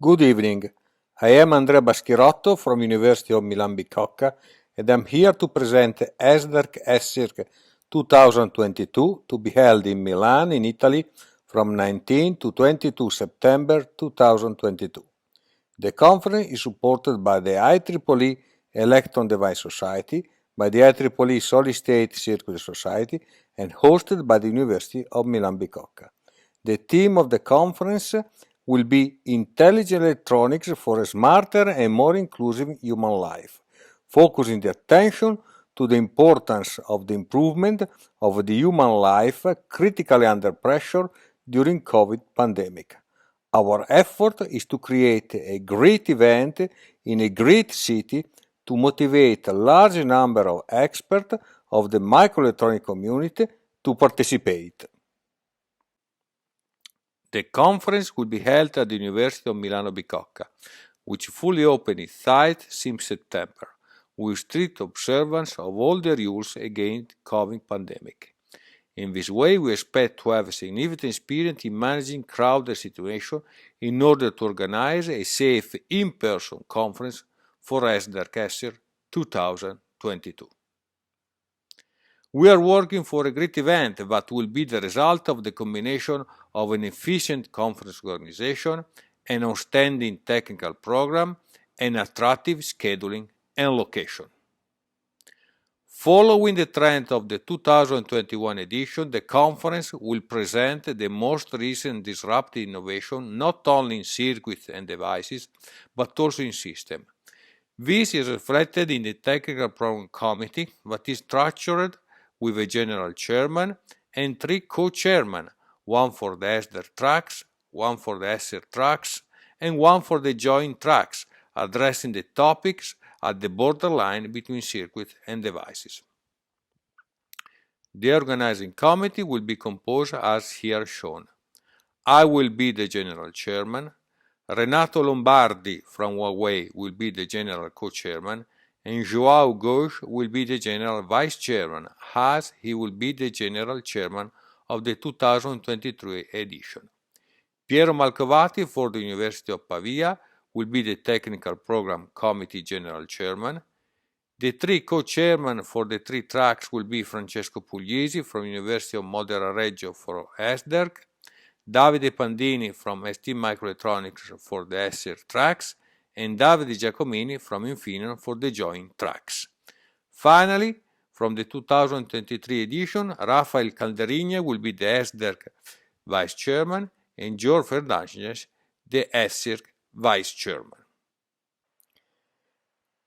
Good evening. I am Andrea Baschirotto from University of Milan Bicocca and I'm here to present ESSDERC ESSCIRC 2022 to be held in Milan in Italy from 19 to 22 September 2022. The conference is supported by the IEEE Electron Device Society, by the IEEE Solid State Circuit Society and hosted by the University of Milan Bicocca. The theme of the conference will be Intelligent Electronics for a Smarter and More Inclusive Human Life, focusing the attention to the importance of the improvement of the human life critically under pressure during COVID pandemic. Our effort is to create a great event in a great city to motivate a large number of experts of the microelectronic community to participate. The conference will be held at the University of Milano Bicocca, which fully opened its site since September, with strict observance of all the rules against COVID pandemic. In this way, we expect to have a significant experience in managing crowded situations in order to organize a safe in-person conference for ESSDERC ESSCIRC 2022. We are working for a great event that will be the result of the combination of an efficient conference organization, an outstanding technical program, and attractive scheduling and location. Following the trend of the 2021 edition, the conference will present the most recent disruptive innovation not only in circuits and devices, but also in systems. This is reflected in the Technical Program Committee that is structured with a general chairman and 3 co-chairmen, one for the ESSDERC tracks, one for the ESSCIRC tracks, and one for the joint tracks, addressing the topics at the borderline between circuits and devices. The organizing committee will be composed as here shown. I will be the general chairman, Renato Lombardi from Huawei will be the general co-chairman, and Joao Ghosh will be the general vice chairman, as he will be the general chairman of the 2023 edition. Piero Malcovati for the University of Pavia will be the technical program committee general chairman. The 3 co-chairmen for the 3 tracks will be Francesco Pugliesi from University of Modena Reggio for ESSDERC, Davide Pandini from ST Microelectronics for the ESSCIRC tracks, and Davide Giacomini from Infineon for the joint tracks. Finally, from the 2023 edition, Rafael Calderigna will be the ESSDERC vice chairman and George Fernandes the ESSCIRC vice chairman.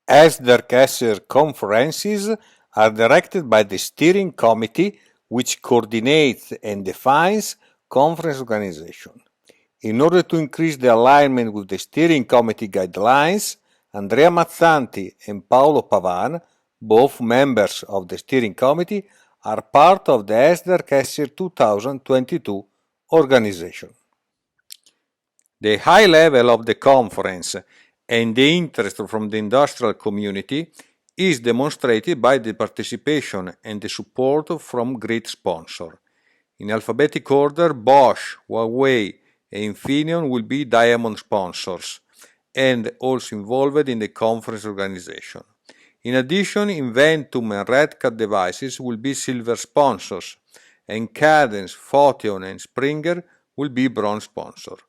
ESSDERC ESSCIRC conferences are directed by the steering committee, which coordinates and defines conference organization. In order to increase the alignment with the steering committee guidelines, Andrea Mazzanti and Paolo Pavan, both members of the steering committee, are part of the ESSDERC ESSCIRC 2022 organization. The high level of the conference and the interest from the industrial community is demonstrated by the participation and the support from great sponsors. In alphabetic order, Bosch, Huawei, and Infineon will be diamond sponsors and also involved in the conference organization. In addition, Inventum and Red Cat Devices will be silver sponsors, and Cadence, Photon, and Springer will be bronze sponsors.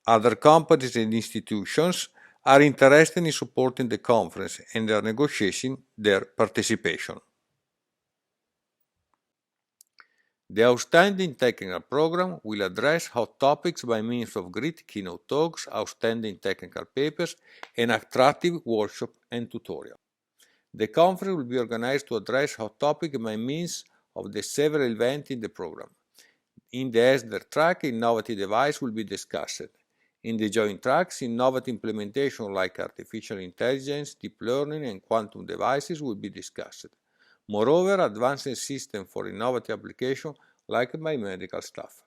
Other companies and institutions are interested in supporting the conference and are negotiating their participation. The outstanding technical program will address hot topics by means of great keynote talks, outstanding technical papers, and attractive workshops and tutorials. The conference will be organized to address hot topics by means of the several events in the program. In the ESSDERC track, innovative devices will be discussed. In the joint tracks, innovative implementation like artificial intelligence, deep learning, and quantum devices will be discussed. Moreover, advanced systems for innovative applications like biomedical stuff.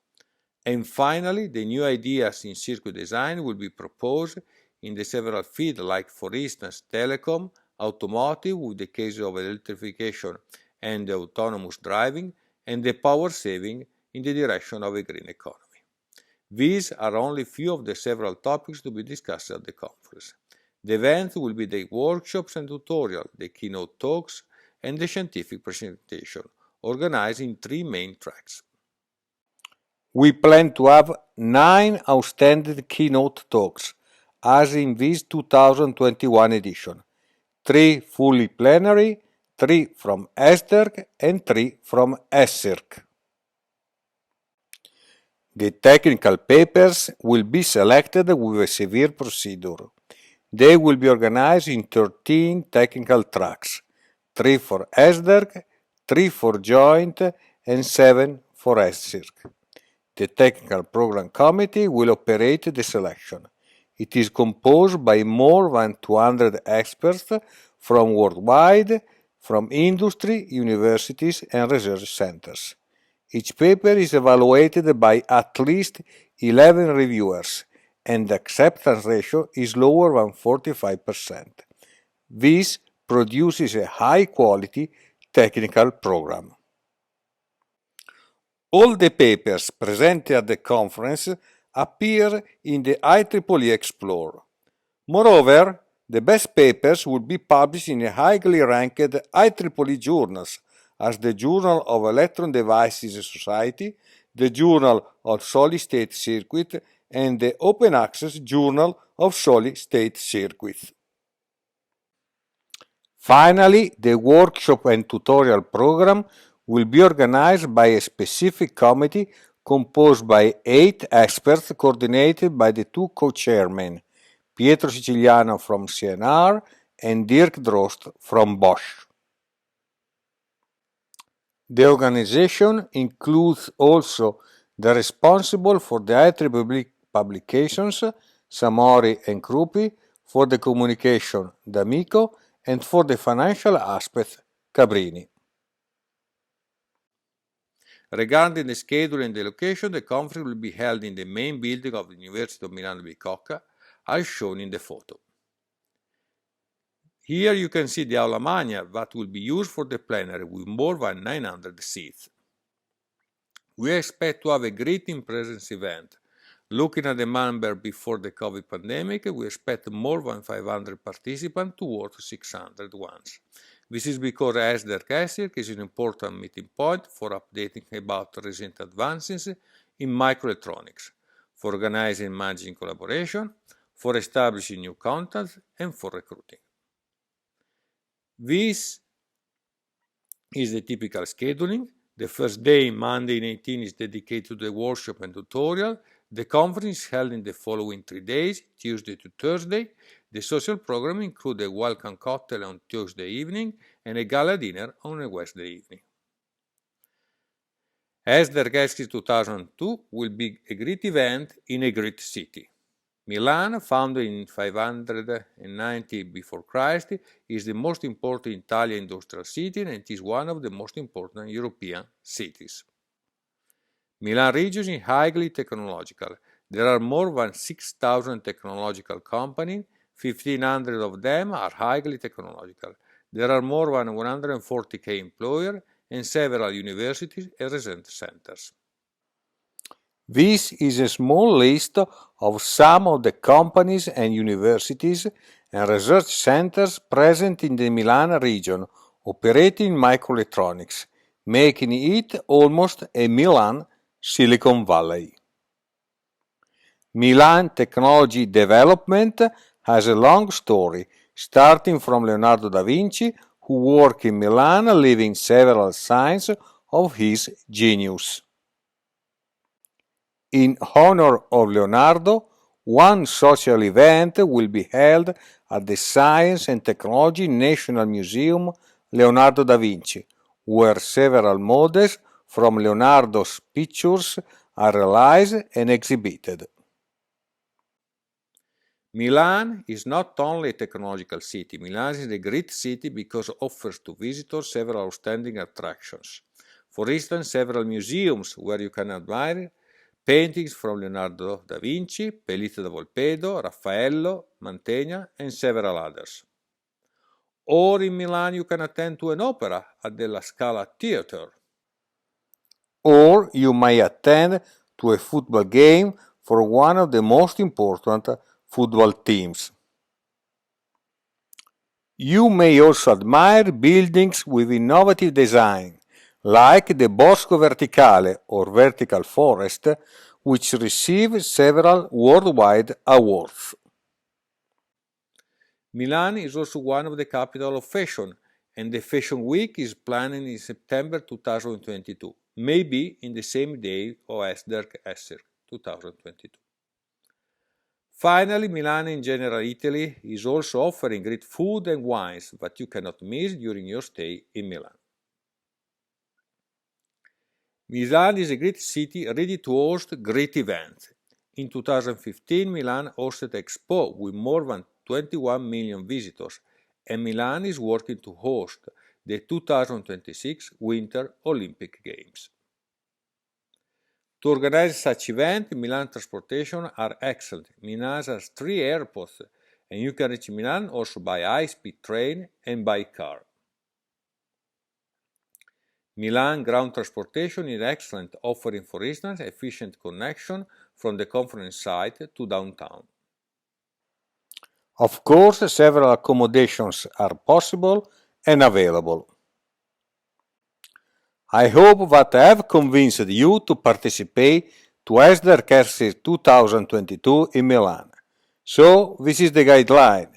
And finally, the new ideas in circuit design will be proposed in the several fields like, for instance, telecom, automotive with the case of electrification and autonomous driving, and the power saving in the direction of a green economy. These are only few of the several topics to be discussed at the conference. The event will be the workshops and tutorials, the keynote talks, and the scientific presentation, organized in 3 main tracks. We plan to have 9 outstanding keynote talks, as in this 2021 edition. 3 fully plenary, 3 from ESSDERC and 3 from ESSCIRC. The technical papers will be selected with a severe procedure. They will be organized in 13 technical tracks, 3 for ESSDERC, 3 for joint, and 7 for ESSCIRC. The Technical Program Committee will operate the selection. It is composed by more than 200 experts from worldwide, from industry, universities, and research centers. Each paper is evaluated by at least 11 reviewers, and the acceptance ratio is lower than 45%. This produces a high-quality technical program. All the papers presented at the conference appear in the IEEE Explorer. Moreover, the best papers will be published in highly ranked IEEE journals, as the Journal of Electron Devices Society, the Journal of Solid State Circuit, and the Open Access Journal of Solid State Circuits. Finally, the workshop and tutorial program will be organized by a specific committee composed by 8 experts coordinated by the 2 co-chairmen, Pietro Siciliano from CNR and Dirk Drost from Bosch. The organization includes also the responsible for the IEEE publications, Samori and Krupi, for the communication, D'Amico, and for the financial aspects, Cabrini. Regarding the schedule and the location, the conference will be held in the main building of the University of Milano Bicocca, as shown in the photo. Here you can see the Aula Magna that will be used for the plenary with more than 900 seats. We expect to have a great in-presence event. Looking at the number before the COVID pandemic, we expect more than 500 participants towards 600 ones. This is because ESSDERC ESSCIRC is an important meeting point for updating about recent advances in microelectronics, for organizing and managing collaboration, for establishing new contacts, and for recruiting. This is the typical scheduling. The first day, Monday 19, is dedicated to the workshop and tutorial. The conference is held in the following 3 days, Tuesday to Thursday. The social program includes a welcome cocktail on Tuesday evening and a gala dinner on a Wednesday evening. ESSDERC ESSCIRC 2002 will be a great event in a great city. Milan, founded in 590 before Christ, is the most important Italian industrial city and it is one of the most important European cities. Milan region is highly technological. There are more than 6,000 technological companies, 1,500 of them are highly technological. There are more than 140,000 employers and several universities and research centers. This is a small list of some of the companies and universities and research centers present in the Milan region operating in microelectronics, making it almost a Milan Silicon Valley. Milan technology development has a long story, starting from Leonardo da Vinci, who worked in Milan, leaving several signs of his genius. In honor of Leonardo, one social event will be held at the Science and Technology National Museum Leonardo da Vinci, where several models from Leonardo's pictures are realized and exhibited. Milan is not only a technological city. Milan is a great city because it offers to visitors several outstanding attractions. For instance, several museums where you can admire paintings from Leonardo da Vinci, Pelliccia da Volpedo, Raffaello, Mantegna, and several others. Or in Milan you can attend to an opera at the La Scala Theatre. Or you may attend to a football game for one of the most important football teams. You may also admire buildings with innovative design, like the Bosco Verticale or Vertical Forest, which receive several worldwide awards. Milan is also one of the capital of fashion, and the Fashion Week is planned in September 2022, maybe in the same day of ESSDERC 2022. Finally, Milan and general Italy is also offering great food and wines that you cannot miss during your stay in Milan. Milan is a great city ready to host great events. In 2015, Milan hosted Expo with more than 21 million visitors, and Milan is working to host the 2026 Winter Olympic Games. To organize such events, Milan transportation are excellent. Milan has 3 airports, and you can reach Milan also by high-speed train and by car. Milan ground transportation is excellent, offering, for instance, efficient connection from the conference site to downtown. Of course, several accommodations are possible and available. I hope that I have convinced you to participate to ESSDERC 2022 in Milan. So, this is the guideline.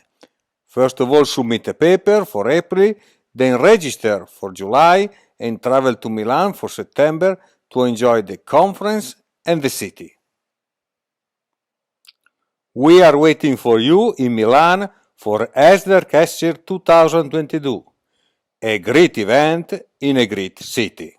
First of all, submit a paper for April, then register for July and travel to Milan for September to enjoy the conference and the city. We are waiting for you in Milan for ESSDERC 2022, a great event in a great city.